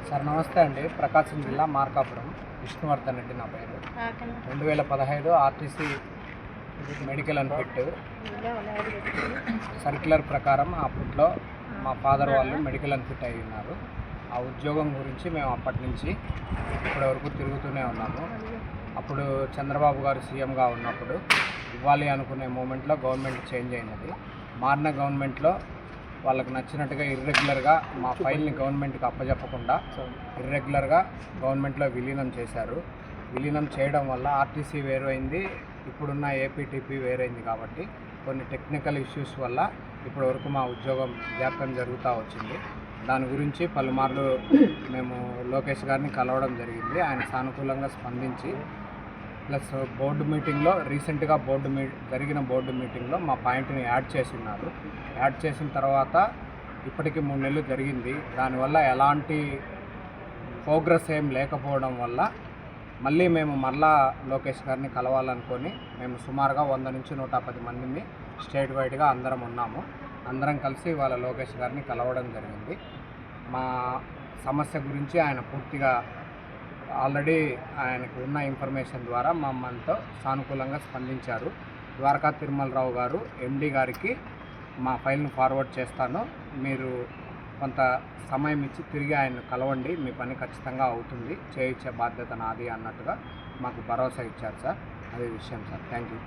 Sir నమస్తే అండి. ప్రకాశం జిల్లా మార్కాపురం విష్ణువర్ధన్ రెడ్డి నా పేరు. 2015 RTC medical and fit circular ప్రకారం అప్పట్లో మా ఫాదర్ వాళ్ళు మెడికల్ అండ్ ఫిట్ అయి ఉన్నారు. ఆ ఉద్యోగం గురించి మేము అప్పటి నుంచి ఇప్పటి వరకు తిరుగుతూనే ఉన్నాము. అప్పుడు చంద్రబాబు గారు సీఎంగా ఉన్నప్పుడు ఇవ్వాలి అనుకునే మూమెంట్లో గవర్నమెంట్ చేంజ్ అయినది. మారిన గవర్నమెంట్లో వాళ్ళకి నచ్చినట్టుగా ఇర్రెగ్యులర్గా మా ఫైల్ని గవర్నమెంట్కి అప్పజెప్పకుండా ఇర్రెగ్యులర్గా గవర్నమెంట్లో విలీనం చేశారు. విలీనం చేయడం వల్ల ఆర్టీసీ వేరైంది, ఇప్పుడున్న ఏపీటీపీ వేరైంది. కాబట్టి కొన్ని టెక్నికల్ ఇష్యూస్ వల్ల ఇప్పటి వరకు మా ఉద్యోగం జాప్యం జరుగుతూ వచ్చింది. దాని గురించి పలుమార్లు మేము లోకేష్ గారిని కలవడం జరిగింది. ఆయన సానుకూలంగా స్పందించి ప్లస్ బోర్డు మీటింగ్లో రీసెంట్గా జరిగిన బోర్డు మీటింగ్లో మా పాయింట్ని యాడ్ చేసినారు. యాడ్ చేసిన తర్వాత ఇప్పటికి 3 నెలలు జరిగింది. దానివల్ల ఎలాంటి ప్రోగ్రెస్ ఏం లేకపోవడం వల్ల మళ్ళీ మేము లోకేష్ గారిని కలవాలనుకొని మేము సుమారుగా 100 నుంచి 110 మందిని స్టేట్ వైడ్గా అందరం ఉన్నాము. అందరం కలిసి వాళ్ళ లోకేష్ గారిని కలవడం జరిగింది. మా సమస్య గురించి ఆయన పూర్తిగా ఆల్రెడీ ఆయనకు ఉన్న ఇన్ఫర్మేషన్ ద్వారా మమ్మల్తో సానుకూలంగా స్పందించారు. ద్వారకా తిరుమలరావు గారు ఎండి గారికి మా ఫైల్ను ఫార్వర్డ్ చేస్తాను, మీరు కొంత సమయం ఇచ్చి తిరిగి ఆయన్ని కలవండి, మీ పని ఖచ్చితంగా అవుతుంది, చేయించే బాధ్యత నాది అన్నట్టుగా మాకు భరోసా ఇచ్చారు సార్. అదే విషయం సార్. Thank you.